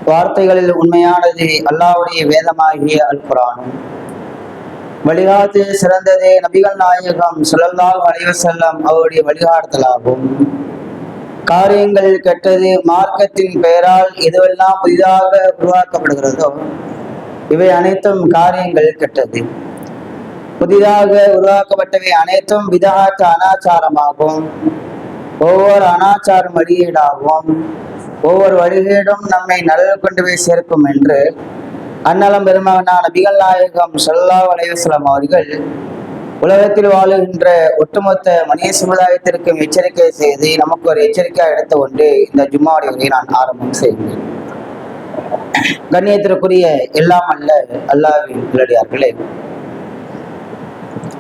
வார்த்தைகளில் உண்மையானது அல்லாஹ்வுடைய வேதமாகிய அல் குர்ஆனும், வழிகாட்டு சிறந்ததே நபிகள் நாயகம் ஸல்லல்லாஹு அலைஹி வஸல்லம் அவருடைய வழிகாட்டுதலாகும். காரியங்கள் கெட்டது மார்க்கத்தின் பெயரால் எதுவெல்லாம் புதிதாக உருவாக்கப்படுகிறதோ இவை அனைத்தும் காரியங்கள் கெட்டது. புதிதாக உருவாக்கப்பட்டவை அனைத்தும் பிதஅத் அனாச்சாரமாகும். ஒவ்வொரு அனாச்சாரம் வழிகேடாகும். ஒவ்வொரு வழிகேடும் நம்மை நலவு கொண்டு போய் சேர்க்கும் என்று அன்னலம் பெருமகனா நபிகள் நாயகம் ஸல்லல்லாஹு அலைஹி வஸல்லம் அவர்கள் உலகத்தில் வாழுகின்ற ஒட்டுமொத்த மனித சமுதாயத்திற்கும் எச்சரிக்கை செய்து நமக்கு ஒரு எச்சரிக்கை எடுத்து கொண்டு இந்த ஜும்மாவுடைய உரையை நான் ஆரம்பம் செய்கிறேன். கண்ணியத்திற்குரிய எல்லாம் அல்ல அல்லாஹ்வின் நல்லடியார்களே,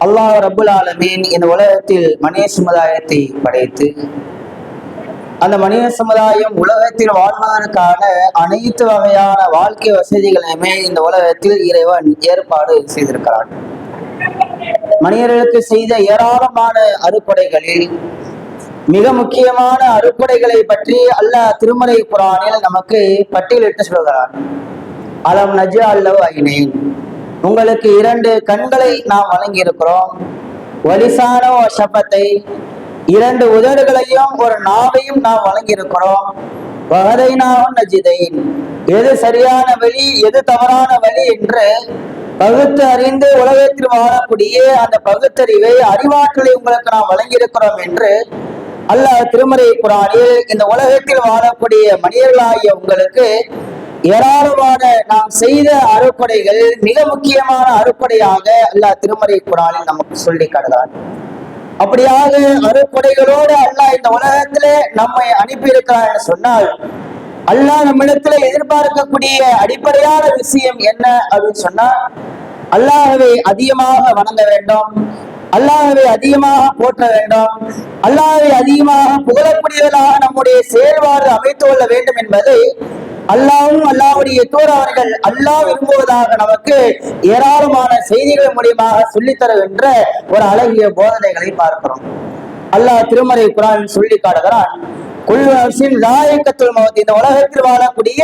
அல்லாஹ் ரப்புல் ஆலமீன் இந்த உலகத்தில் மனித சமுதாயத்தை படைத்து அந்த மனித சமுதாயம் உலகத்தில் வாழ்வதற்கான அனைத்து வகையான வாழ்க்கை வசதிகளையுமே இந்த உலகத்தில் இறைவன் ஏற்பாடு செய்திருக்கிறான். மனிதர்களுக்கு செய்த ஏராளமான அருட்கொடைகளில் மிக முக்கியமான அருட்கொடைகளை பற்றி அல்லாஹ் திருமறை குர்ஆனில் நமக்கு பட்டியலிட்டு சொல்கிறான். அலம் நஜ்அல் லஹு ஐனைன், உங்களுக்கு 2 கண்களை நாம் வழங்கி இருக்கிறோம். வலிசான ஷஃபத்தை, 2 உதடுகளையும் ஒரு நாவையும் நாம் வழங்கி இருக்கிறோம். வஹதைனாஹு நஜ்தைன், எது சரியான வழி எது தவறான வழி என்று பகுத்து அறிந்து உலகத்தில் வாழக்கூடிய அந்த பகுத்தறிவை அறிவாற்றலை உங்களுக்கு நாம் வழங்கியிருக்கிறோம் என்று அல்லாஹ் திருமறை குர்ஆனில் இந்த உலகத்தில் வாழக்கூடிய மனிதர்களாகிய உங்களுக்கு ஏராளமான நாம் செய்த அருட்கொடைகள் மிக முக்கியமான அருட்கொடையாக அல்லாஹ் திருமறை குர்ஆனில் நமக்கு சொல்லி காட்டுகிறான். அப்படியாக அருட்கொடைகளோடு அல்லாஹ் இந்த உலகத்திலே நம்மை அனுப்பி இருக்கிறார் என்று சொன்னால், அல்லாஹ் நம்மிடத்துல எதிர்பார்க்கக்கூடிய அடிப்படையான விஷயம் என்ன அப்படின்னு சொன்னா, அல்லாஹ்வை அதிகமாக வணங்க வேண்டும், அல்லாஹ்வை அதிகமாக போற்ற வேண்டும், அல்லாஹ்வை அதிகமாக புகழக்கூடியவர்களாக நம்முடைய செயல்பாடு அமைத்து கொள்ள வேண்டும் என்பதை அல்லாஹ்வும் அல்லாஹ்வுடைய தூதர் அவர்கள் அல்லாஹ் விரும்புவதாக நமக்கு ஏராளமான செய்திகள் மூலியமாக சொல்லித்தருகின்ற ஒரு அழகிய போதனைகளை பார்க்கிறோம். அல்லாஹ் திருமறை குர்ஆனில் சொல்லி காட்டுகிறான், குல்லு நஃப்ஸின் ஸாயிகத்துல் மௌத், இந்த உலகத்தில் வாழக்கூடிய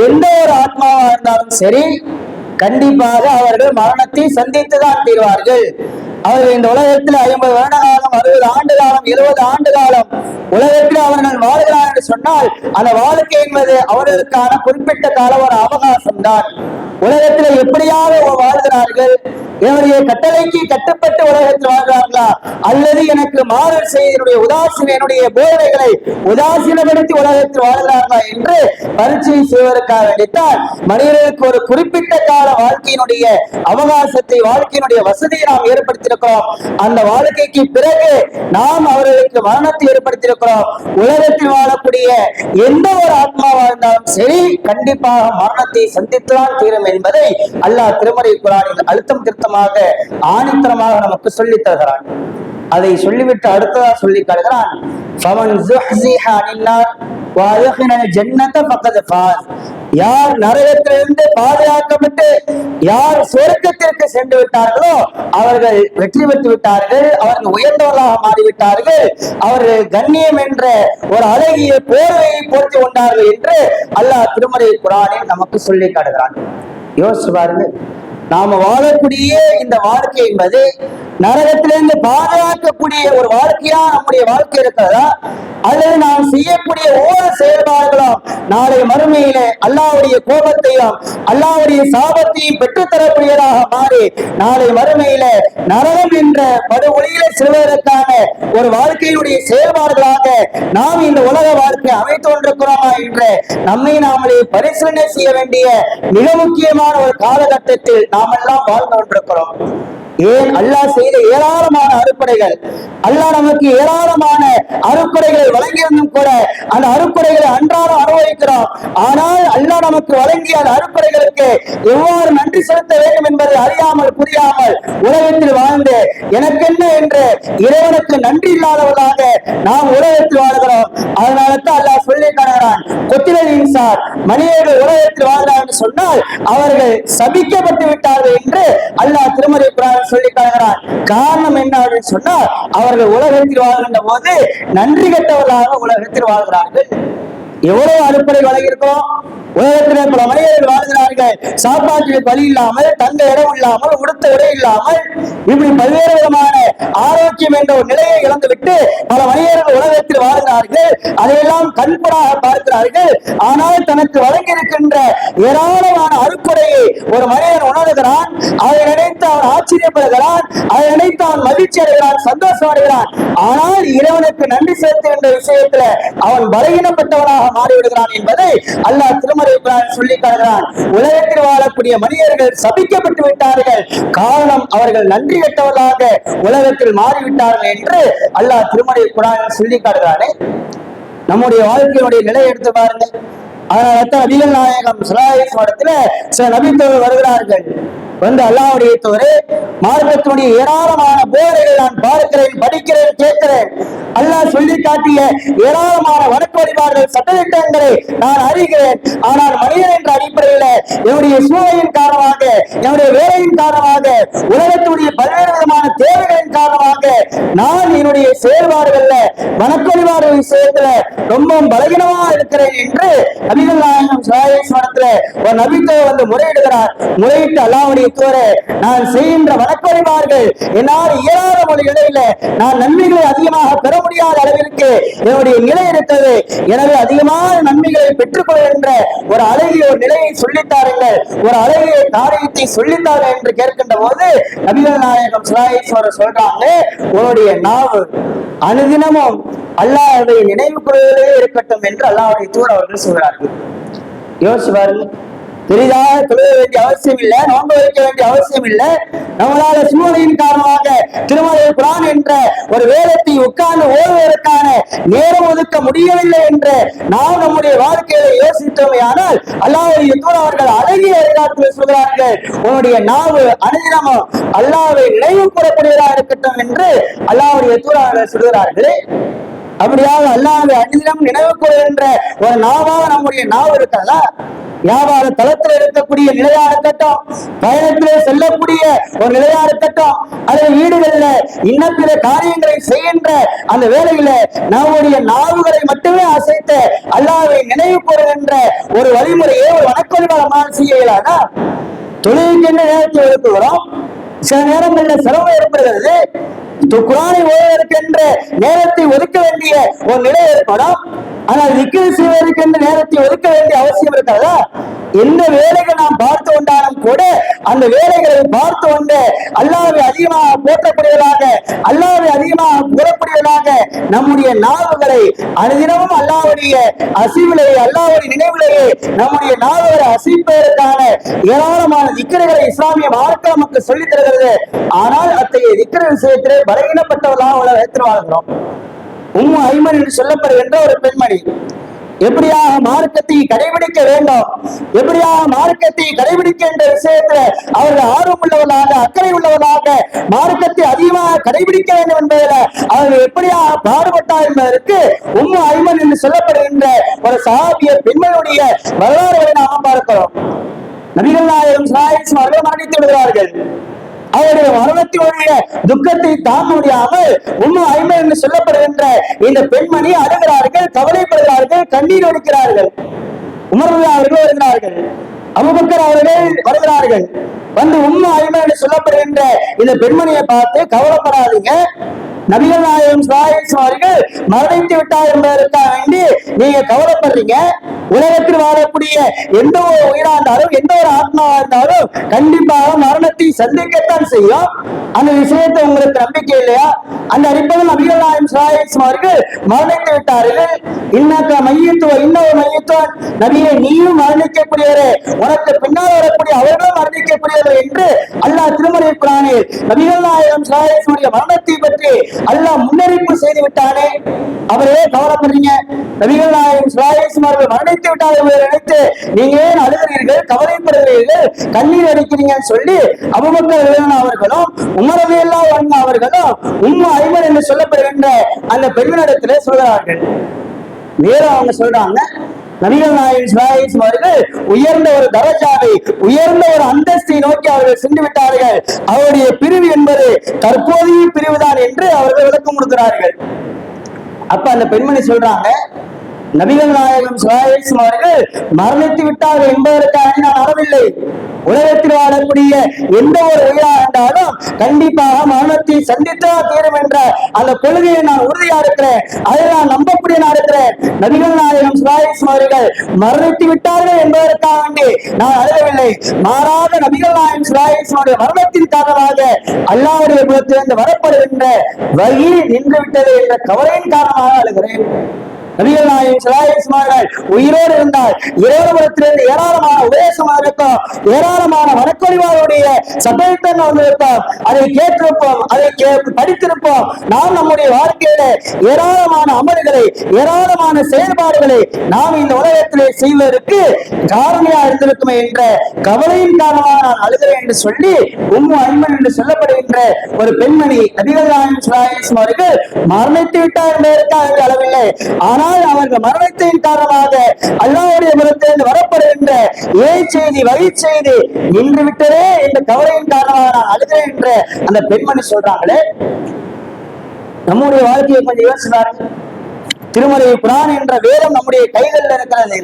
எந்த ஒரு ஆத்மாவா இருந்தாலும் சரி கண்டிப்பாக அவர்கள் மரணத்தை சந்தித்துதான் தீர்வார்கள். அவர்கள் இந்த உலகத்தில் 50 வருட காலம், 60 ஆண்டு காலம், 70 ஆண்டு காலம் உலகத்தில் அவர்கள் வாழ்கிறார் என்று சொன்னால் அந்த வாழ்க்கை என்பது அவர்களுக்கான குறிப்பிட்ட கால ஒரு அவகாசம் தான். உலகத்தில் எப்படியாக வாழ்கிறார்கள், என்னுடைய கட்டளைக்கு கட்டுப்பட்டு உலகத்தில் வாழ்கிறார்களா, அல்லது எனக்கு மாறல் செய்தனுடைய என்னுடைய போதனைகளை உதாசீனப்படுத்தி உலகத்தில் வாழ்கிறார்களா என்று பரீட்சை செய்வதற்காக வேண்டித்தான் மனிதர்களுக்கு ஒரு குறிப்பிட்ட கால வாழ்க்கையினுடைய அவகாசத்தை, வாழ்க்கையினுடைய வசதியை நாம் ஏற்படுத்தியிருக்கிறோம். அந்த வாழ்க்கைக்கு பிறகு நாம் அவர்களுக்கு மரணத்தை ஏற்படுத்தியிருக்கிறோம். உலகத்தில் வாழக்கூடிய எந்த ஒரு ஆத்மாவா இருந்தாலும் சரி கண்டிப்பாக மரணத்தை சந்தித்துதான் தீரும் என்பதை அல்லாஹ் திருமறை குர்ஆனில் அழுத்தம் திருத்தமாக ஆணித்தரமாக நமக்கு சொல்லித் தருகிறான். அதை சொல்லிவிட்டு அடுத்ததா சொல்லி காட்டுகிறான், யார் நரகத்திலிருந்து பாதுகாக்கப்பட்டு யார் சொர்க்கத்திற்கு சென்று விட்டார்களோ அவர்கள் வெற்றி பெற்று விட்டார்கள், அவர்கள் உயர்ந்தவர்களாக மாறிவிட்டார்கள், அவர்கள் கண்ணியம் என்ற ஒரு அழகிய போர்வையை போர்த்தி கொண்டார்கள் என்று அல்லாஹ் திருமறை குர்ஆனில் நமக்கு சொல்லி காட்டுகிறான். யோசிச்சு பாருங்க, நாம வாழக்கூடிய இந்த வாழ்க்கை என்பது நரகத்திலிருந்து பாதுகாக்கக்கூடிய ஒரு வாழ்க்கையா நம்முடைய வாழ்க்கை இருக்கிறதா, அல்லது நாம் செய்யக்கூடிய ஒவ்வொரு செயல்பாடுகளும் நாளை மறுமையிலே அல்லாஹ்வுடைய கோபத்தையும் அல்லாஹ்வுடைய சாபத்தையும் பெற்றுத்தரக்கூடியதாக மாறி நாளை மறுமையில நரகம் என்ற படுகொலியிலே செல்வதற்கான ஒரு வாழ்க்கையினுடைய செயல்பாடுகளாக நாம் இந்த உலக வாழ்க்கை அமைத்து கொண்டிருக்கிறோமா என்று நம்மை நாமளே பரிசீலனை செய்ய வேண்டிய மிக முக்கியமான ஒரு காலகட்டத்தில் நாம் எல்லாம் வாழ்ந்து கொண்டிருக்கிறோம். ஏன் அல்லாஹ் செய்த ஏராளமான அருட்கொடைகள், அல்லாஹ் நமக்கு ஏராளமான அருட்கொடைகளை வழங்கியிருந்தும் கூட அந்த அருட்கொடைகளை அன்றாடம் அனுபவிக்கிறோம். ஆனால் அல்லாஹ் நமக்கு வழங்கிய அந்த அருட்கொடைகளுக்கு எவ்வாறு நன்றி செலுத்த வேண்டும் என்பதை அறியாமல் புரியாமல் உலகத்தில் வாழ்ந்து எனக்கென்ன என்று இறைவனுக்கு நன்றி இல்லாதவர்களாக நாம் உலகத்தில் வாழ்கிறோம். அதனால தான் அல்லாஹ் சொல்லி காட்டுகிறான், கொத்திரல் இன்சான், மனிதர்கள் உலகத்தில் வாழ்கிறார் என்று சொன்னால் அவர்கள் சபிக்கப்பட்டு விட்டார்கள் என்று அல்லாஹ் திருமறை குர்ஆனில் சொல்லி காட்டுகிறான். காரணம் என்ன அப்படின்னு சொன்னா, அவர்கள் உலகத்தில் வாழ்கின்ற போது நன்றி கெட்டவர்களாக உலகத்தில் வாழ்கிறார்கள். எவ்வளவு அறுப்படை வழங்கியிருக்கிறோம், உலகத்திலே பல மனிதர்கள் வாழ்கிறார்கள், சாப்பாட்டுக்கு வழி இல்லாமல், தங்க இடம் இல்லாமல், உடுத்த உடை இல்லாமல், இப்படி பல்வேறு விதமான ஆரோக்கியம் என்ற ஒரு நிலையை இழந்துவிட்டு பல மனிதர்கள் உலகத்தில் வாழ்கிறார்கள். அதையெல்லாம் கண்கூடாக பார்க்கிறார்கள். ஆனால் தனக்கு வழங்கி இருக்கின்ற ஏராளமான அருக்குறையை ஒரு மனிதன் உணர்கிறான். அதை நினைத்து அவன் ஆச்சரியப்படுகிறான், அதை நினைத்து அவன் மகிழ்ச்சி அடைகிறான், சந்தோஷம் அடைகிறான். ஆனால் இறைவனுக்கு நன்றி செலுத்துகின்ற விஷயத்துல அவன் பலகீனப்பட்டவனாக மாறிவிடுகிறான் என்பதை அல்லாஹ் திருமறை சொல்லி காட்டுகிறான். உலகத்தில் வாழக்கூடிய மனிதர்கள் சபிக்கப்பட்டு விட்டார்கள், காரணம் அவர்கள் நன்றி கெட்டவர்களாக உலகத்தில் மாறிவிட்டார்கள் என்று அல்லாஹ் திருமறை குர்ஆனில் சொல்லி காட்டுகிறானே. நம்முடைய வாழ்க்கையினுடைய நிலை எடுத்து பாருங்க. அதனால நபிகள் நாயகம் ஸல்லல்லாஹு அலைஹி வஸல்லம் சில நபித்தோர்கள் வருகிறார்கள். வந்து அல்லாஹ்வுடைய தூதரே, மார்க்கத்தினுடைய ஏராளமான போதனைகள் நான் பார்க்கிறேன், படிக்கிறேன், கேட்கிறேன். அல்லாஹ் சொல்லி காட்டிய ஏராளமான வணக்க வழிபாடுகள், சட்டதிட்டங்களை நான் அறிகிறேன். ஆனால் மனிதன் என்ற அடிப்படையில் என்னுடைய சூழலின் காரணமாக, என்னுடைய வேலையின் காரணமாக, உலகத்துடைய பல்வேறு விதமான தேவைகளின் காரணமாக நான் என்னுடைய செயல்பாடுகள்ல வணக்க வழிபாடு விஷயத்துல ரொம்ப பலகீனமா இருக்கிறேன் என்று நபிகள் நாயகம் ஸல்லல்லாஹு அலைஹி வஸல்லம் ஒரு நபித்தோர் வந்து முறையிடுகிறார். முறையிட்டு அல்லாஹ்வுடைய தூதரே, நான் செய்கின்ற வணக்க வழிபாடுகள் என்னால் இயலாத ஒரு நிலையில நான் நன்மைகளை அதிகமாக பெற முடியாத அளவிற்கு என்னுடைய நிலை இருக்கிறது. எனவே அதிகமான நன்மைகளை பெற்றுக் கொள்கின்ற ஒரு அழகிய ஒரு நிலையை சொல்லித்தாருங்கள், ஒரு அழகிய காரியத்தை சொல்லித்தாரு என்று கேட்கின்ற போது நபிகள் நாயகம் ஸல்லல்லாஹு அலைஹி வஸல்லம் சொல்றாங்க, உன்னுடைய நாவு அனுதினமும் அல்லாஹ்வை நினைவு கொள்வதிலே இருக்கட்டும் என்று அல்லாஹ்வுடைய தூதர் அவர்கள் சொல்கிறார்கள். யோசிச்சு பாருங்க. பெரிதாக தொழுக வேண்டிய அவசியம் இல்லை, நோன்பு வைக்க வேண்டிய அவசியம் இல்லை. நம்மளால சூழலின் காரணமாக திருமறை குர்ஆன் என்ற ஒரு வேதத்தை உட்கார்ந்து ஓதுவதற்கான நேரம் ஒதுக்க முடியவில்லை என்று நாம் நம்முடைய வாழ்க்கையில யோசித்தோமே. ஆனால் அல்லாஹ்வுடைய தூதர் அவர்கள் அழகிய வழிகாட்டுதல் சொல்கிறார்கள், உன்னுடைய நாவு அனுதினமும் அல்லாஹ்வை நினைவு கூறக்கூடியதாக இருக்கட்டும் என்று அல்லாஹ்வுடைய தூதர் அவர்கள் சொல்கிறார்கள். அப்படியாக அல்லாஹ்வை அனுதினம் நினைவு கூறுகின்ற ஒரு நாவாக நம்முடைய நாவு இருக்கிறதா? வியாபார தளத்தில் இருக்கக்கூடிய நிலையா இருக்கட்டும், பயணத்திலே செல்லக்கூடிய ஒரு நிலையா இருக்கட்டும், அல்லது வீடுகள்ல இன்னும் பிற காரியங்களை செய்கின்ற அந்த வேலையில நம்முடைய நாவுகளை மட்டுமே அசைத்து அல்லாஹ்வை நினைவு கூறுகின்ற ஒரு வழிமுறையை ஒரு வணக்க வழிபாடு செய்ய இயலாதா? தொழிலுக்கென்று நேரத்தை ஒதுக்குகிறோம், சில நேரங்களில் சிரமம் ஏற்படுகிறது. குர்ஆனை ஓதுவதற்கென்ற நேரத்தை ஒதுக்க வேண்டிய ஒரு நிலை ஏற்படும். ஆனால் திக்ர் செய்வதற்கென்ற நேரத்தை ஒதுக்க வேண்டிய அவசியம் இருக்காதா? எந்த வேலைகள் நாம் பார்த்து கொண்டாலும் கூட அந்த வேலைகளை பார்த்து கொண்டு அல்லாஹ்வை அதிகமாக போற்றக்கூடியவர்களாக, அல்லாஹ்வை அதிகமாக புகழக்கூடியவர்களாக நம்முடைய நாவுகளை அனுதினமும் அல்லாஹ்வுடைய அசைவிலே, அல்லாஹ்வுடைய நினைவிலேயே நம்முடைய நாவுகளை அசைப்பதற்கான ஏராளமான திக்ருகளை இஸ்லாமிய மார்க்கம் நமக்கு சொல்லித் தருகிறது. ஆனால் அத்தகைய திக்ர் விஷயத்திலே பலகீனப்பட்டவர்களாக உலகத்தில் வாழ்கிறோம். உம்மு ஐமன் என்று சொல்லப்படுகின்ற ஒரு பெண்மணி எப்படியாக மார்க்கத்தை கடைபிடிக்க வேண்டும், எப்படியாக மார்க்கத்தை கடைபிடிக்க என்ற விஷயத்துல அவர்கள் ஆர்வம் உள்ளவர்களாக, அக்கறை உள்ளவர்களாக மார்க்கத்தை அதிகமாக கடைபிடிக்க வேண்டும் என்பதில் அவர்கள் எப்படியாக பாடுபட்டார் என்பதற்கு உம்மு ஐமன் என்று சொல்லப்படுகின்ற ஒரு சஹாபிய பெண்மணியுடைய வரலாறுகளை நாம் பார்க்கிறோம். நபிகள் நாயகம் ஸல்லல்லாஹு அலைஹி வஸல்லம் அவர்கள் மரணித்து விடுகிறார்கள். அவருடைய மரணத்தினுடைய துக்கத்தை தாங்க முடியாமல் உம்மு ஐமன் என்று சொல்லப்படுகின்ற இந்த பெண்மணி அழுகிறார்கள், கவலைப்படுகிறார்கள், கண்ணீர் வடிக்கிறார்கள். உமர் அவர்கள் வருகிறார்கள், அபூபக்கர் அவர்கள் வருகிறார்கள். வந்து உம்மு ஐமன் என்று சொல்லப்படுகின்ற இந்த பெண்மணியை பார்த்து, கவலைப்படாதீங்க, நபிகள் நாயகம் ஸல்லல்லாஹு அலைஹி வஸல்லம் அவர்கள் மரணித்து விட்டார் என்பதற்காக வேண்டி நீங்க கவலைப்படுறீங்க. உலகத்தில் வாழக்கூடிய எந்த ஒரு உயிரா இருந்தாலும், எந்த ஒரு ஆத்மாவா இருந்தாலும் கண்டிப்பாக மரணத்தை சந்திக்கத்தான் செய்யும். அந்த விஷயத்தை உங்களுக்கு நம்பிக்கை இல்லையா? அந்த அடிப்படையில் நபிகள் நாயகம் ஸல்லல்லாஹு அலைஹி வஸல்லம் அவர்கள் மரணித்து விட்டார்கள். இன்னக்க மையத்துவ இன்னொரு மையத்துவன், நபியை நீயும் மரணிக்கக்கூடியவரே, உனக்கு பின்னால் வரக்கூடிய அவர்களும் மரணிக்கக்கூடியவர் என்று அல்லாஹ் திருமறை குர்ஆனில் நபிகள் நாயகம் ஸல்லல்லாஹு அலைஹி வஸல்லம் மரணத்தை பற்றி அல்லாஹ் முன்னறிவிப்பு செய்து விட்டானே. அவரே கவலைப்படுறீங்க, நபிகள் நாயகம் ஸல்லல்லாஹு அலைஹி வஸல்லம் அவர்கள் மரணித்து விட்டார்கள் என்பதை நினைத்து நீங்க ஏன் அழுகிறீர்கள், கவலைப்படுகிறீர்கள், கண்ணீர் அடிக்கிறீங்கன்னு சொல்லி அபூபக்கர் அவர்களும் உமர் ரலியல்லாஹு அன்ஹு அவர்களும் உம்மு ஐமன் என்று சொல்லப்படுகின்ற அந்த பெண்ணிடத்திலே சொல்கிறார்கள். வேற அவங்க சொல்றாங்க, நபிகள் நாயகம் ஸல்லல்லாஹு அலைஹி வஸல்லம் அவர்கள் உயர்ந்த ஒரு தரஜாவை, உயர்ந்த ஒரு அந்தஸ்தை நோக்கி அவர்கள் சென்று விட்டார்கள். அவருடைய பிரிவு என்பது தற்போதைய பிரிவுதான் என்று அவர்கள் விளக்கம் கொடுக்கிறார்கள். அப்ப அந்த பெண்மணி சொல்றாங்க, நபிகள் நாயகம் ஸல்லல்லாஹு அவர்கள் மரணித்து விட்டார்கள் என்பதற்காக நான் அறவில்லை. உலகத்தில் வாழக்கூடிய எந்த ஒரு உயிரா இருந்தாலும் கண்டிப்பாக மரணத்தை சந்தித்தான் தீரும் என்ற அந்த கொள்கையை நான் உறுதியா இருக்கிறேன். அதை நான் நம்பக்கூடிய நான் இருக்கிறேன். நபிகள் நாயகம் ஸல்லல்லாஹு அவர்கள் மரணித்து விட்டார்கள் என்பதற்காக வேண்டி நான் அழுகவில்லை. மாறாக நபிகள் நாயகம் ஸல்லல்லாஹு மரணத்தின் காரணமாக அல்லாஹ்வுடைய புறத்திலிருந்து வரப்படுகின்ற வகி நின்று விட்டது என்ற கவலையின் காரணமாக அழுகிறேன். நபிகள் நாயகம் ஸல்லல்லாஹு அலைஹி உயிரோடு இருந்தால் இறைவனிடத்திலிருந்து ஏராளமான உபதேசமாக இருக்கும், ஏராளமான வணக்கொழிவாளுடைய சட்டத்தை வந்திருப்போம், அதை கேட்டிருப்போம், அதை படித்திருப்போம். நாம் நம்முடைய வாழ்க்கையில ஏராளமான அமல்களை, ஏராளமான செயல்பாடுகளை நாம் இந்த உலகத்திலே செய்வதற்கு காரணியா இருந்திருக்குமே என்ற கவலையின் காரணமாக நான் அழுகிறேன் என்று சொல்லி உம்மு ஐமன் என்று சொல்லப்படுகின்ற ஒரு பெண்மணி நபிகள் நாயகம் ஸல்லல்லாஹு அவர்கள் மரணித்து விட்டார் என்பதற்காக அளவில்லை. ஆனால் அவர்கள் மரணத்தின் காரணமாக அல்லாஹ்வுடைய புறத்திலிருந்து வரப்படுகின்ற செய்தி வகை செய்தி நின்று விட்டதே என்ற கவலையின் காரணமாக நான் அழுகிறேன் என்ற அந்த பெண்மணி சொல்றாங்களே. நம்முடைய வாழ்க்கையை கொஞ்சம் யோசிப்பார்கள். திருமலை குர்ஆன் என்ற வேதம் நம்முடைய கைகளில் இருக்கிறது.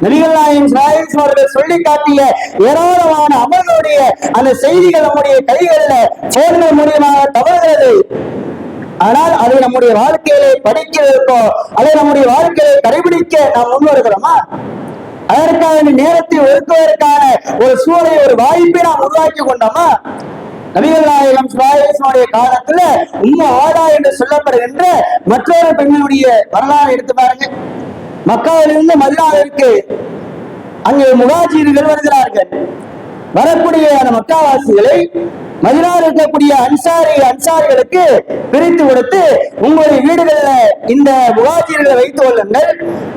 நபிகள் நாயகம் ஸல்லல்லாஹு அவர்கள் சொல்லி காட்டிய ஏராளமான அமல்களுடைய அந்த செய்திகள் நம்முடைய கைகளில் போன்கள் மூலியமாக தவறுகிறது. ஆனால் அதை நம்முடைய வாழ்க்கையிலே படிக்கிறதற்கோ அதை நம்முடைய வாழ்க்கையை கடைபிடிக்க நாம் முன் வருகிறோமா? அதற்கான நேரத்தை ஒதுக்குவதற்கான ஒரு சூழலை, ஒரு வாய்ப்பை நாம் உருவாக்கி கொண்டோமா? நபிகள் நாயகம் ஸல்லல்லாஹு காலத்துல உம்மு ஆலா என்று சொல்லப்படுகின்ற மற்றொரு பெண்களுடைய வரலாறு எடுத்து பாருங்க. மக்காவிலிருந்து மதீனாவிற்கு அங்கே முஹாஜிர்கள் வருகிறார்கள். வரக்கூடிய அந்த மக்காவாசிகளை மதீனாவில் இருக்கக்கூடிய அன்சாரிகளுக்கு பிரித்து கொடுத்து உங்களுடைய வீடுகள்ல இந்த முஹாஜிர்களை வைத்துக் கொள்ளுங்கள்,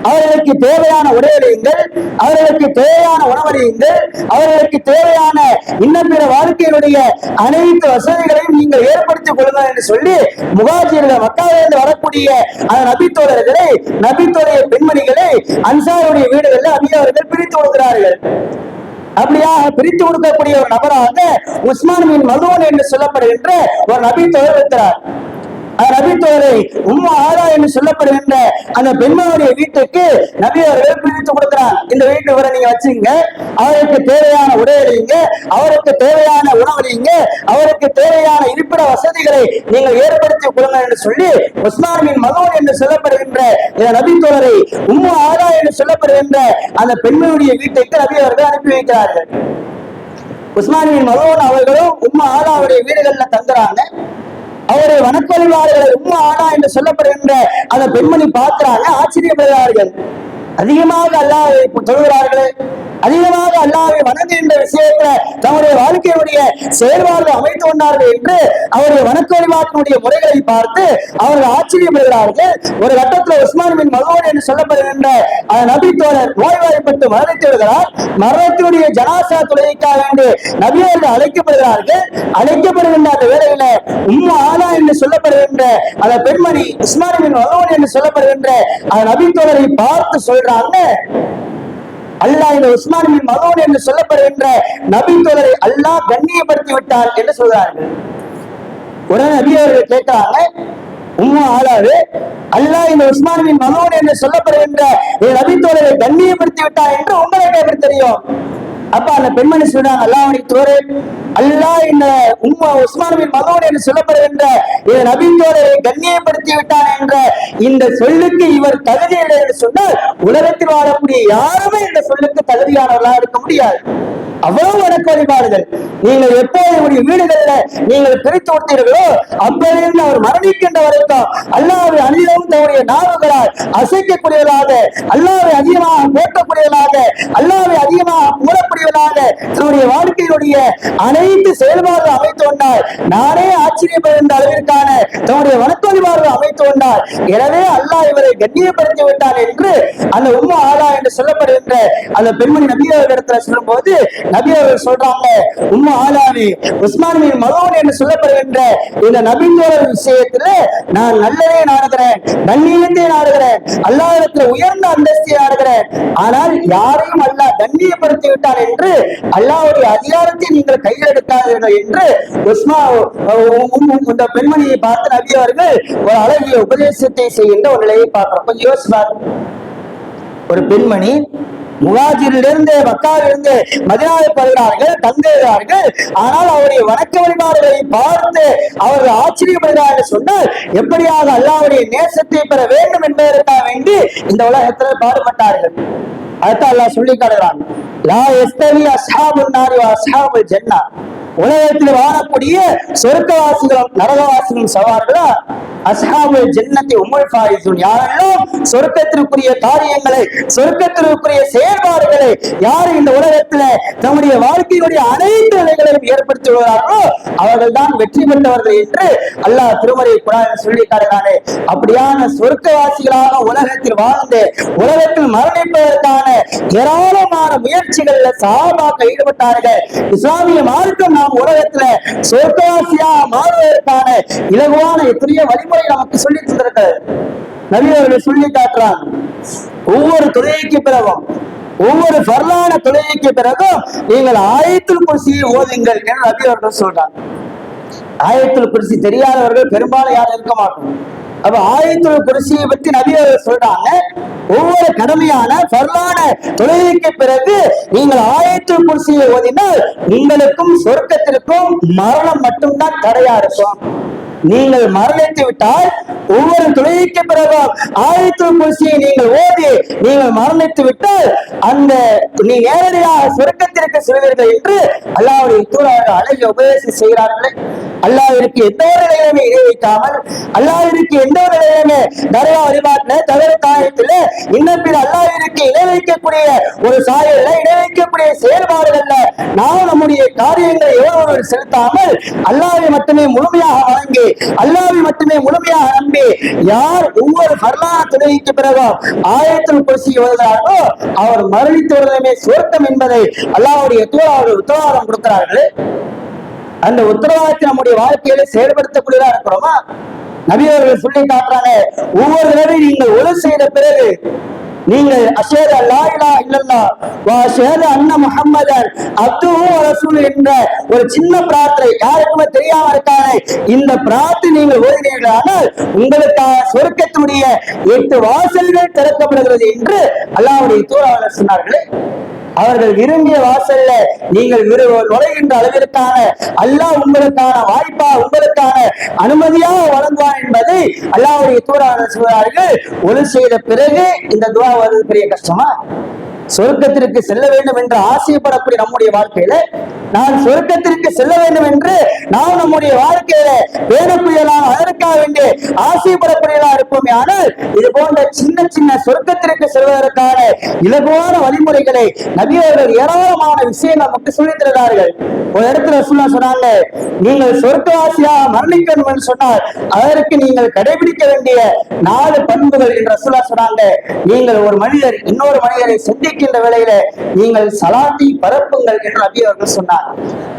அவர்களுக்கு தேவையான உடையளியுங்கள், அவர்களுக்கு தேவையான உணவளியுங்கள், அவர்களுக்கு தேவையான இன்னும் பிற வாழ்க்கையினுடைய அனைத்து வசதிகளையும் நீங்கள் ஏற்படுத்திக் கொள்ளுங்கள் என்று சொல்லி முஹாஜிர்கள் மக்காவிலிருந்து வரக்கூடிய அந்த நபித்தோழர்களை, நபித்தோழர் பெண்மணிகளை அன்சாருடைய வீடுகளில் நபியவர்கள் பிரித்து கொடுக்கிறார்கள். அப்படியாக பிரித்து கொடுக்கக்கூடிய ஒரு நபராக உஸ்மான் பின் மதூன் என்று சொல்லப்படுகின்ற ஒரு நபி தோழர் இருக்கிறார். நபித்தோழரை உம்மு ஆலா என்று சொல்லப்படுகின்ற அந்த பெண்மணியுடைய வீட்டுக்கு நபி அவர்கள் பிரித்து கொடுக்கிறார். இந்த வீட்டு வரை நீங்க வச்சுங்க, அவருக்கு தேவையான உடையளிங்க, அவருக்கு தேவையான உணவளிங்க, அவருக்கு தேவையான இருப்பிட வசதிகளை நீங்கள் ஏற்படுத்தி கொடுங்க என்று சொல்லி உஸ்மான் பின் மதூன் என்று சொல்லப்படுகின்ற இந்த நபித்தோழரை உம்மு ஆலா என்று சொல்லப்படுகின்ற அந்த பெண்மணியுடைய வீட்டுக்கு நபி அவர்கள் அனுப்பி வைக்கிறார்கள். உஸ்மான் பின் மதூன் அவர்களும் உம்மு ஆலாவுடைய வீடுகள்ல தங்குறாங்க. அவருடைய வணக்கொழிவாளர்களை உம்மு ஆலா என்று சொல்லப்படுகின்ற அந்த பெண்மணி பார்க்கிறாங்க, ஆச்சரியப்படுகிறார்கள். அதிகமாக அல்லாஹ்வை தொழுகிறார்கள், அதிகமாக அல்லாஹ்வை வணங்குகின்ற விஷயத்துல தங்களுடைய வாழ்க்கையுடைய செயல்பாடு அமைத்து கொண்டார்கள் என்று அவருடைய வணக்கொழிவாக்கினுடைய முறைகளை பார்த்து அவர்கள் ஆச்சரியப்படுகிறார்கள். ஒரு கட்டத்தில் உஸ்மான் பின் மதூன் என்று சொல்லப்படுகின்ற அந்த நபி தோழர் நோய்வாய்ப்பட்டு மரணித்து விடுகிறார். மரணத்தினுடைய ஜனாசா தொழுகைக்காக வேண்டி நபி அவர்கள் அழைக்கப்படுகிறார்கள். அழைக்கப்படுகின்ற அந்த வேளையில உம்மு ஆலா என்று சொல்லப்படுகின்ற அந்த பெண்மணி உஸ்மான் பின் மதூன் என்று சொல்லப்படுகின்ற அந்த நபி தோழரை பார்த்து சொல்றாங்க, அல்லாஹ் இந்த உஸ்மான் பின் மதூன் என்று சொல்லப்படுகின்ற நபி தோழரை அல்லாஹ் கண்ணியப்படுத்தி விட்டார் என்று சொல்றார்கள். உடனே நபி அவர்கள் கேட்கிறாங்க, உம்மு ஆலாவே, அல்லாஹ் இந்த உஸ்மான் பின் மதூன் என்று சொல்லப்படுகின்ற நபி தோழரை கண்ணியப்படுத்தி விட்டார் என்று உங்களுக்கு எப்படி தெரியும்? அப்ப அந்த பெண்மணி சொல்றாங்க, அல்லாஹ்வுடைய தூதரே, அல்லாஹ் இந்த உஸ்மான் பின் மதூன் என்று சொல்லப்படுகின்ற இந்த நபி தோழரை கண்ணியப்படுத்தி விட்டார் என்ற இந்த சொல்லுக்கு இவர் தகுதியில்லை என்று சொன்னால் உலகத்தில் வாழக்கூடிய யாருமே இந்த சொல்லுக்கு தகுதியானவர்களாக இருக்க முடியாது. அவ்வளவு வணக்க வழிபாடுகள் நீங்கள் எப்போது வீடுகள்ல நீங்கள் பிரித்து கொடுத்தீர்களோ அப்பொழுது அவர் மரணிக்கின்ற வரைக்கும் அல்லாஹ்வை அநிதமும் தன்னுடைய நாவுகளால் அசைக்கக்கூடியவர்களாக, அல்லாஹ்வை அதிகமாக போற்றக்கூடியவர்களாக, அல்லாஹ்வை அதிகமாக புகழக்கூடியவர்களாக தன்னுடைய வாழ்க்கையினுடைய அனைத்து செயல்பாடுகள் அமைத்து கொண்டார். நானே ஆச்சரியப்படுகின்ற அளவிற்கான தன்னுடைய வணக்க வழிபாடுகள் அமைத்து கொண்டார். எனவே அல்லாஹ் இவரை கண்ணியப்படுத்தி விட்டார் என்று அந்த உம்மு ஆலா என்று சொல்லப்படுகின்ற அந்த பெண்மணி நபி அவர்களிடத்துல சொல்லும் போது நபி அவர்கள் சொல்றாங்க, உம்மு ஆலாவே, உஸ்மான் பின் மதூன் என்று சொல்லப்படுகின்ற இந்த நபி தோழர் விஷயத்துல நான் நல்லதே நாடுகிறேன், கண்ணியத்தை நாடுகிறேன், அல்லாஹ்விடத்தில் உயர்ந்த அந்தஸ்தை நாடுகிறேன். ஆனால் யாரையும் அல்லாஹ் கண்ணியப்படுத்தி விட்டார் என்று அல்லாஹ்வுடைய அதிகாரத்தை நீங்கள் கையில் எடுக்காதீர்கள் என்று இந்த பெண்மணியை பார்த்து நபி அவர்கள் ஒரு அழகிய உபதேசத்தை செய்கின்ற ஒரு நிலையை பார்க்கிறோம். கொஞ்சம் யோசிப்பார். ஒரு பெண்மணி முகாஜிலிருந்து மக்காவிலிருந்து மதீனாவுக்கு வருகிறார்கள், தங்குகிறார்கள். ஆனால் அவருடைய வணக்க வழிபாடுகளை பார்த்து அவர்கள் ஆச்சரியப்படுகிறார்கள் சொன்னால், எப்படியாக அல்லாஹ்வுடைய நேசத்தை பெற வேண்டும் என்பதற்காக வேண்டி இந்த உலகத்தில் பாடுபட்டார்கள். அதுதான் அல்லாஹ் சொல்லி காட்டுகிறான், லா யஸ்தவி அஸ்ஹாபுன் நாரி வ அஸ்ஹாபுல் ஜன்னah. உலகத்தில் வாழக்கூடிய சொர்க்கவாசிகளும் நரகவாசிகளும் சவார்களா, அஸ்ஹாபுல் ஜன்னத்தி உம்முல் ஃபாயிஸூன். யாரெல்லாம் சொர்க்கத்திற்குரிய காரியங்களை, சொர்க்கத்திற்குரிய செயல்பாடுகளை யார் இந்த உலகத்துல தம்முடைய வாழ்க்கையுடைய அனைத்து நிலைகளையும் ஏற்படுத்தி வருகிறார்களோ அவர்கள் தான் வெற்றி பெற்றவர்கள் என்று அல்லாஹ் திருமறை குர்ஆனில் சொல்லி காட்டுகிறானே. அப்படியான சொர்க்கவாசிகளாக உலகத்தில் வாழ்ந்து உலகத்தில் மரணிப்பதற்கான ஏராளமான முயற்சிகள்ல சஹாபாக்கள் ஈடுபட்டார்கள். இஸ்லாமிய மார்க்கம் நாம் உலகத்துல சொர்க்கவாசியா மாறுவதற்கான இலகுவான எத்தனையோ வழிமுறை நமக்கு சொல்லி தந்திருக்கிறது. நபி அவர்கள் சொல்லி காட்டுறாங்க, ஒவ்வொரு தொழுகைக்கு பிறகும், ஒவ்வொரு ஃபர்லான தொழுகைக்கு பிறகும் நீங்கள் ஆயத்துல் குர்சியை ஓதுங்கள் என்று நபி அவர்கள் சொல்றாங்க. ஆயத்துல் குர்சி தெரியாதவர்கள் பெரும்பாலும் யாரும் இருக்க மாட்டோம். அப்ப ஆயத்துல் குர்சியை பற்றி நபி அவர்கள் சொல்றாங்க, ஒவ்வொரு கடமையான ஃபர்லான தொழுகைக்கு பிறகு நீங்கள் ஆயத்துல் குர்சியை ஓதினால் உங்களுக்கும் சொர்க்கத்திற்கும் மரணம் மட்டும்தான் தடையா இருக்கும். நீங்கள் மரணித்து விட்டால் ஒவ்வொரு தொழுகைக்கு பிறகு ஆயத்துல் குர்சியை நீங்கள் ஓதி நீங்கள் மரணித்து விட்டால் அந்த நீ நேரடியாக சொர்க்கத்திற்கு செல்வீர்கள் என்று அல்லாஹ்வுடைய தூதர் அழகிய உபதேசம் செய்கிறார்கள். அல்லாஹ்விற்கு எந்த ஒரு நிலையுமே இணை வைக்காமல், அல்லாஹ்விற்கு எந்த ஒரு நிலையுமே தர்கா வழிபாட்டுல தவிர காயத்துல இன்னும் பிற அல்லாஹ்விற்கு இணை வைக்கக்கூடிய ஒரு சாயல்ல இணை வைக்கக்கூடிய செயல்பாடுகள்ல நாம் நம்முடைய காரியங்களை எவ்வளவு செலுத்தாமல் அல்லாஹ்வை மட்டுமே முழுமையாக வழங்கி அல்லாஹ்வை மட்டுமே முழுமையாக நம்பி யார் ஒவ்வொரு ஃபர்லான தொழுகைக்கு பிறகு ஆயத்துல் குர்சி ஓதுகிறார்களோ அவர் மரணித்தவர்களுமே சொர்க்கம் என்பதை அல்லாஹ்வுடைய தூதர் உத்தரவாதம் கொடுக்கிறார்கள். அந்த உத்தரவாதத்தை நம்முடைய வாழ்க்கையில செயல்படுத்தக்கூடியதா இருக்கிறோமா? நபி அவர்கள் சொல்லி காட்டுறாங்க, ஒவ்வொரு தடவை நீங்கள் ஒழு செய்த பிறகு நீங்கள் அஷ்ஹது அல்லா இலாஹ இல்லல்லாஹ் வ அஷ்ஹது அன்ன முஹம்மதன் அப்துஹு வ ரசூலுஹு என்ற ஒரு சின்ன பிரார்த்தனை யாருக்குமே தெரியாம இருக்கானே, இந்த பிரார்த்தனை நீங்கள் ஓதினீர்களானால் உங்களுக்காக சொர்க்கத்தினுடைய 8 வாசல்கள் திறக்கப்படுகிறது என்று அல்லாஹ்வுடைய தூதர் சொன்னார்களே. அவர்கள் விரும்பிய வாசல்ல நீங்கள் நுழைகின்ற அளவிற்கான அல்லாஹ் உங்களுக்கான வாய்ப்பா உங்களுக்கான அனுமதியாக வழங்குவான் என்பதை அல்லாஹ்வுடைய தூதர் சொல்கிறார்கள். ஒழு செய்த பிறகு இந்த துஆ வருவது பெரிய கஷ்டமா? சொர்க்கத்திற்கு செல்ல வேண்டும் என்று ஆசைப்படக்கூடிய நம்முடைய வாழ்க்கையில நான் சொர்க்கத்திற்கு செல்ல வேண்டும் என்று நாம் நம்முடைய வாழ்க்கையில வேடக்கூடியலாம் அதற்காக வேண்டி ஆசைப்படக்கூடியதா இருப்போமே. ஆனால் இது போன்ற சின்ன சின்ன சொர்க்கத்திற்கு செல்வதற்கான இலகுவான வழிமுறைகளை நபி அவர்கள் ஏராளமான விஷயம் நமக்கு சொல்லித் தருகிறார்கள். ஒரு இடத்துல சொன்னாங்க, நீங்கள் சொர்க்கவாசியாக மரணிக்கணும் என்று சொன்னால் அதற்கு நீங்கள் கடைபிடிக்க வேண்டிய 4 பண்புகள் என்று ரசூலுல்லாஹ் சொன்னாங்க. நீங்கள் ஒரு மனிதர் இன்னொரு மனிதரை சந்திக்கின்ற வேளையில நீங்கள் சலாத்தை பரப்புங்கள் என்று நபி அவர்கள் சொன்னார்.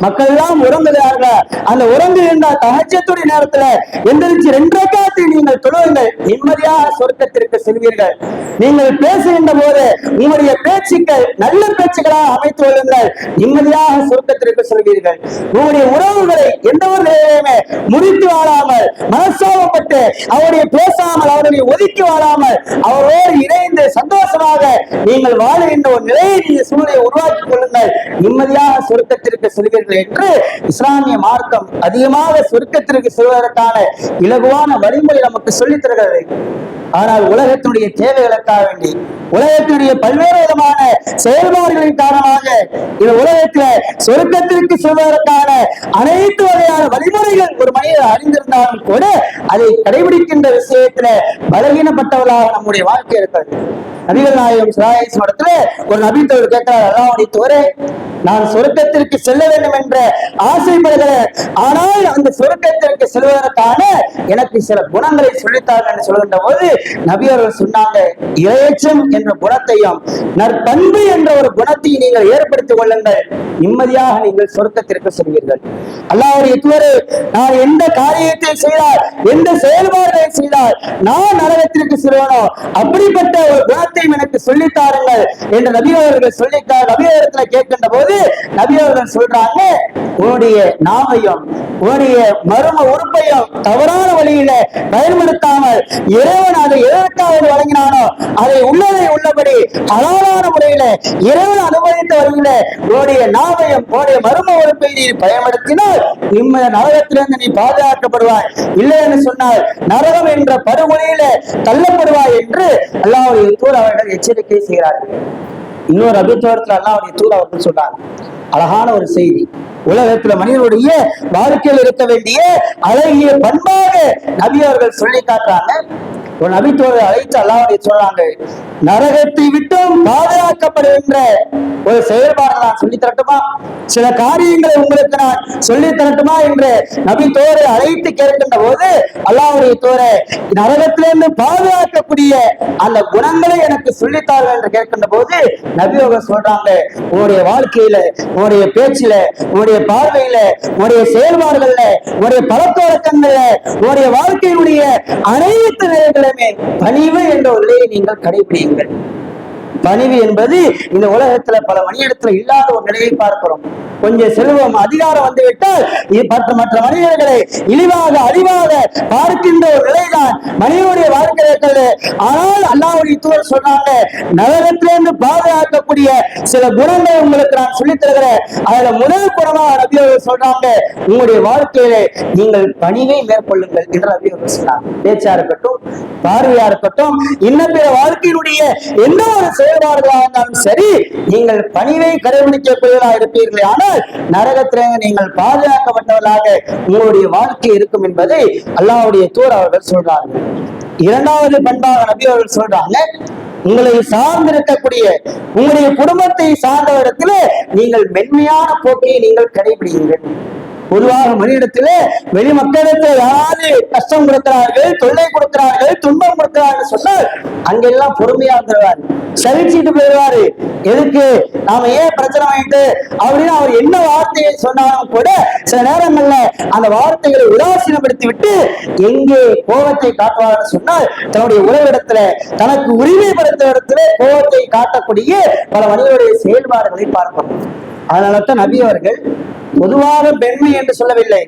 மக்கள் எல்லாம் உறங்குகிறார்கள். அந்த உறங்குகின்ற தஹஜ்ஜுடைய நேரத்துல எந்திரிச்சு 2 ரக்காத்தை நீங்கள் தொழுவுங்கள், நிம்மதியாக சொர்க்கத்திற்கு செல்வீர்கள். நீங்கள் பேசுகின்ற போது உங்களுடைய பேச்சுக்கள் நல்ல பேச்சுக்களாக அமைத்து கொள்ளுங்கள், நிம்மதியாக சொர்க்கத்திற்கு செல்வீர்கள். உங்களுடைய உறவுகளை எந்த ஒரு நிலையிலுமே முறித்து வாழாமல், மனசாபப்பட்டு அவருடைய பேசாமல் அவர்களை ஒதுக்கி வாழாமல் அவரோடு இணைந்து சந்தோஷமாக நீங்கள் வாழுகின்ற ஒரு நிலையை நீங்கள் சூழலை உருவாக்கிக் கொள்ளுங்கள், நிம்மதியாக சொர்க்கத்திற்கு செல்வீர்கள் என்று இஸ்லாமிய மார்க்கம் அதிகமாக சொர்க்கத்திற்கு செல்வதற்கான இலகுவான வழிமுறை நமக்கு சொல்லித் தருகிறது. ஆனால் உலகத்தினுடைய தேவைகளுக்காக வேண்டி உலகத்தினுடைய பல்வேறு விதமான செயல்பாடுகளின் காரணமாக இந்த உலகத்துல சொர்க்கத்திற்கு செல்வதற்கான அனைத்து வகையான வழிமுறைகள் ஒரு மனிதர் அறிந்திருந்தாலும் கூட அதை கடைபிடிக்கின்ற விஷயத்துல பலகீனப்பட்டவர்களாக நம்முடைய வாழ்க்கை இருக்கிறது. நபிகள் நாயகம் ஸல்லல்லாஹு அலைஹி வஸல்லம் ஒரு நபி தோழர் கேட்கிறார், அல்லாஹ்வுடைய தூதரே, நான் சொர்க்கத்திற்கு செல்ல வேண்டும் என்ற ஆசைப்படுகிறேன், ஆனால் அந்த சொர்க்கத்திற்கு செல்வதற்கான எனக்கு சில குணங்களை சொல்லித்தார்கள் என்று சொல்கின்ற போது நபி அவர்கள் சொன்னாங்க, இறையச்சம் என்ற குணத்தையும் நற்பண்பு என்ற ஒரு குணத்தை நீங்கள் ஏற்படுத்திக் கொள்ளுங்கள், நிம்மதியாக நீங்கள் சொர்க்கத்திற்கு செல்வீர்கள். அல்லாஹ்வுடைய தூதரே, நான் எந்த காரியத்தை செய்தால் எந்த செயல்பாடுகளை செய்தால் நான் நரகத்திற்கு செல்வனோ அப்படிப்பட்ட ஒரு குணத்தை எனக்கு சொல்லித்தாருங்கள் என்று நபி அவர்கள் சொல்லித்தார். நபி அவர்களை கேட்கின்ற போது நபி அவர்கள் சொல்றாங்க, உன்னுடைய நாவையும் உன்னுடைய மர்ம உறுப்பையும் தவறான வழியில பயன்படுத்தாமல் இறைவன் அதை எதற்காக வழங்கினானோ அதை உள்ளதை உள்ளபடி ஹலாலான முறையில இறைவன் அனுமதித்த வழியில உன்னுடைய நாவையும் உன்னுடைய மர்ம உறுப்பை நீ பயன்படுத்தினால் நிம்ம நரகத்திலிருந்து நீ பாதுகாக்கப்படுவாய், இல்லை என்று சொன்னால் நரகம் என்ற படுகொலையில தள்ளப்படுவாய் என்று அல்லாஹ்வுடைய தூதர் அவர்கள் எச்சரிக்கை செய்கிறார்கள். இன்னொரு அபித்தோரத்தில் அல்லாஹ்வுடைய தூதர் அவர்கள் சொல்றாங்க, அழகான ஒரு செய்தி. உலகத்துல மனிதனுடைய வாழ்க்கையில் இருக்க வேண்டிய அழகிய பண்பாக நபி அவர்கள் சொல்லி காட்டுறாங்க. ஒரு நபித்தோரை அழைத்து அல்லாஹ்வுடைய சொல்றாங்க, நரகத்தை விட்டும் பாதுகாக்கப்படுகின்ற ஒரு செயல்பாடு நான் சொல்லி தரட்டுமா, சில காரியங்களை உங்களுக்கு நான் சொல்லி தரட்டுமா என்று நபி தோரை அழைத்து கேட்கின்ற போது அல்லாஹ்வுடைய தோரை நரகத்திலிருந்து பாதுகாக்கக்கூடிய அந்த குணங்களை எனக்கு சொல்லித்தார்கள் என்று கேட்கின்ற போது நபி அவர்கள் சொல்றாங்க, உன்னுடைய வாழ்க்கையில உன்னுடைய பேச்சில உன்னுடைய பார்வையில உன்னுடைய செயல்பாடுகள்ல உன்னுடைய பழக்க வழக்கங்கள்ல உன்னுடைய வாழ்க்கையினுடைய அனைத்து நிலைகளுமே பணிவு என்ற ஒரு நிலையை நீங்கள் கடைபிடியுங்கள். பணிவு என்பது இந்த உலகத்துல பல மனிதத்துல இல்லாத ஒரு நிலையை பார்க்கிறோம். கொஞ்சம் செல்வம் அதிகாரம் வந்துவிட்டால் மற்ற மனிதர்களை இழிவாக அறிவாக பார்க்கின்ற ஒரு நிலைதான் மனிதனுடைய வாழ்க்கை இருக்கிறது. ஆனால் அல்லாஹ்வுடைய தூதர் சொன்னாங்க, நரகத்திலிருந்து பாதுகாக்கக்கூடிய சில குணங்களை உங்களுக்கு நான் சொல்லித் தருகிறேன். அதுல முதல் குணமாக நபி அவர்கள் சொல்றாங்க, உங்களுடைய வாழ்க்கையில நீங்கள் பணிவை மேற்கொள்ளுங்கள் என்று நபி அவர்கள் சொன்னாங்க. பேச்சா இருக்கட்டும், பார்வையா இருக்கட்டும், இன்னும் பிற வாழ்க்கையினுடைய எந்த ஒரு செயல்பாடுகளாக இருந்தாலும் சரி, நீங்கள் பணிவை கடைபிடிக்கக்கூடியவர்களாக இருப்பீர்களே ஆனால் நரகத்திலிருந்து நீங்கள் பாதுகாக்கப்பட்டவர்களாக உங்களுடைய வாழ்க்கை இருக்கும் என்பதை அல்லாஹ்வுடைய தூதர் அவர்கள் சொல்றார்கள். இரண்டாவது பண்பாக நபி அவர்கள் சொல்றாங்க, உங்களை சார்ந்திருக்கக்கூடிய உங்களுடைய குடும்பத்தை சார்ந்த இடத்துல நீங்கள் மென்மையான போக்கை நீங்கள் கடைபிடியுங்கள். பொதுவாக மனிதத்திலே வெளி மக்களிடத்தில் யாராவது கஷ்டம் கொடுக்கிறார்கள், தொல்லை கொடுக்கிறார்கள், துன்பம் கொடுக்கிறார்கள் சொன்னால் அங்கெல்லாம் பொறுமையா இருந்துருவாரு, சகிச்சுட்டு போயிடுவாரு. எதுக்கு நாம ஏன் பிரச்சனை வாங்கிட்டு அப்படின்னு அவர் என்ன வார்த்தையை சொன்னாலும் கூட சில நேரங்கள்ல அந்த வார்த்தைகளை உதாசீனப்படுத்தி விட்டு எங்கே கோபத்தை காட்டுவார்கள் சொன்னால் தன்னுடைய உறவிடத்துல தனக்கு உரிமைப்படுத்த இடத்துல கோபத்தை காட்டக்கூடிய பல மனிதனுடைய செயல்பாடுகளை பார்ப்போம். அதனாலதான் நபி அவர்கள் பொதுவாக பெண்மை என்று சொல்லவில்லை.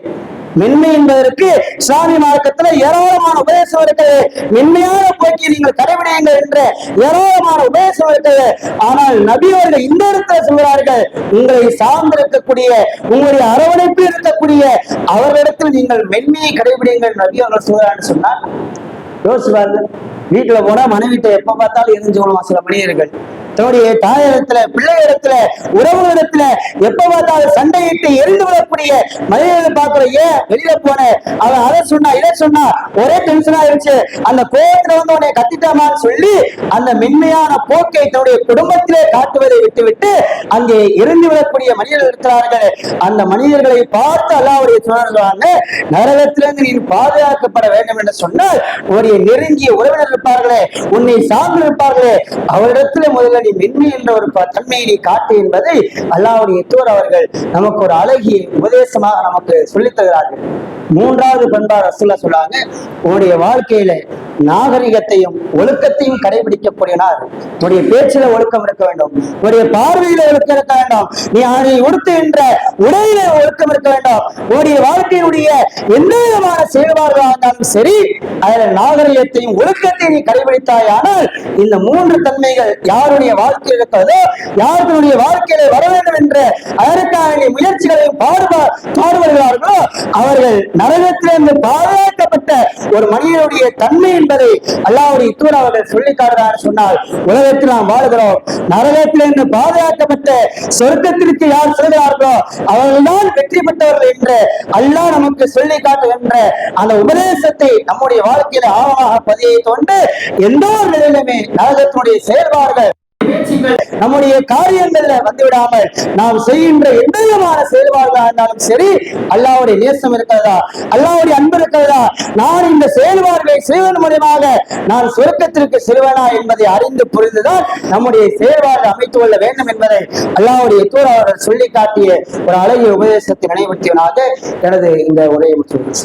மென்மை என்பதற்கு இஸ்லாமிய மார்க்கத்துல ஏராளமான உபதேசம் இருக்கிறது. மென்மையான போக்கை நீங்கள் கடைபிடியுங்கள் என்ற ஏராளமான உபதேசம் இருக்கிறது. ஆனால் நபி அவர்கள் இந்த இடத்துல சொல்கிறார்கள், உங்களை சார்ந்திருக்கக்கூடிய உங்களுடைய அரவணைப்பில் இருக்கக்கூடிய அவர்களிடத்தில் நீங்கள் மென்மையை கடைபிடியுங்கள் நபி அவர்கள் சொல்கிறான்னு சொன்னார். யோசிப்பார்கள், வீட்டுல போனா மனைவிட்ட எப்ப பார்த்தாலும் எரிஞ்சு கொள்ளுமா சில மனிதர்கள், தன்னுடைய தாயிடத்துல பிள்ளையிடத்துல உறவுகளிடத்துல எப்ப பார்த்தாலும் சண்டையிட்டு எரிந்து விடக்கூடிய மனிதர்கள் பார்க்கிறோம். ஏன் வெளியில போன அவன் அதை சொன்னா இதை சொன்னா ஒரே டென்ஷன் ஆயிடுச்சு, அந்த கோபத்துல வந்து உன்னை கத்திட்டாமான்னு சொல்லி அந்த மென்மையான போக்கை தன்னுடைய குடும்பத்திலே காட்டுவதை விட்டுவிட்டு அங்கே எரிந்து விடக்கூடிய மனிதர்கள் இருக்கிறார்கள். அந்த மனிதர்களை பார்த்து அல்லாஹ்வுடைய சொல்றாங்க, நரகத்திலிருந்து நீ பாதுகாக்கப்பட வேண்டும் என்று சொன்னால் உன்னுடைய நெருங்கிய உறவினர் இருப்பார்களே, உன்னை சார்ந்து இருப்பார்களே, அவரிடத்துல முதல்ல நீ மென்மை என்ற ஒரு தன்மையை நீ காட்டு என்பதை அல்லாஹ்வுடைய தூதர் அவர்கள் நமக்கு ஒரு அழகிய உபதேசமாக நமக்கு சொல்லித் தருகிறார்கள். மூன்றாவது பண்பா ரசூலுல்லாஹ் சொல்றாங்க, உன்னுடைய வாழ்க்கையில நாகரிகத்தையும் ஒழுக்கத்தையும் கடைபிடிக்கக்கூடியனார். உன்னுடைய பேச்சில ஒழுக்கம் இருக்க வேண்டும், உன்னுடைய பார்வையில ஒழுக்கம் இருக்க வேண்டும், நீ அதை உடுத்துகின்ற உடையில ஒழுக்கம் இருக்க வேண்டும். உன்னுடைய வாழ்க்கையினுடைய எந்த விதமான செயல்பாடுகளாக இருந்தாலும் சரி அதுல நாகரிகத்தையும் ஒழுக்கத்தையும் நீ கடைபிடித்தாய். ஆனால் இந்த மூன்று தன்மைகள் யாருடைய வாழ்க்கையில் இருக்கிறதோ, யாருடைய வாழ்க்கையில வர வேண்டும் என்ற அதற்கான முயற்சிகளையும் பாடுபடுகிறார்களோ அவர்கள் நரகத்திலிருந்து பாதுகாக்கப்பட்ட ஒரு மனிதனுடைய தன்மை என்பதை அல்லாஹ்வுடைய தூதர் அவர்கள் சொல்லி காட்டுகிறார். சொன்னால் உலகத்தில் நாம் வாழ்கிறோம், நரகத்திலிருந்து பாதுகாக்கப்பட்ட சொர்க்கத்திற்கு யார் செல்கிறார்களோ அவர்கள்தான் வெற்றி பெற்றவர்கள் என்று அல்லாஹ் நமக்கு சொல்லி காட்டுகின்ற அந்த உபதேசத்தை நம்முடைய வாழ்க்கையில ஆழமாக பதியை கொண்டு எந்த ஒரு நிலையிலுமே நரகத்தினுடைய செயல்பாடுகள் நம்முடைய காரியங்கள்ல வந்துவிடாமல் நாம் செய்கின்ற எந்த விதமான செயல்பாடுகளாக இருந்தாலும் சரி, அல்லாஹ்வுடைய நேசம் இருக்கிறதா, அல்லாஹ்வுடைய அன்பு இருக்கிறதா, நான் இந்த செயல்பாடுகளை செய்வதன் மூலமாக நான் சொர்க்கத்திற்கு செல்வேனா என்பதை அறிந்து புரிந்துதான் நம்முடைய செயல்பாடு அமைத்துக் கொள்ள வேண்டும் என்பதை அல்லாஹ்வுடைய தூதர் அவர்கள் சொல்லி காட்டிய ஒரு அழகிய உபதேசத்தை நினைவுறுத்தியவனாக எனது இந்த உரையை முடித்து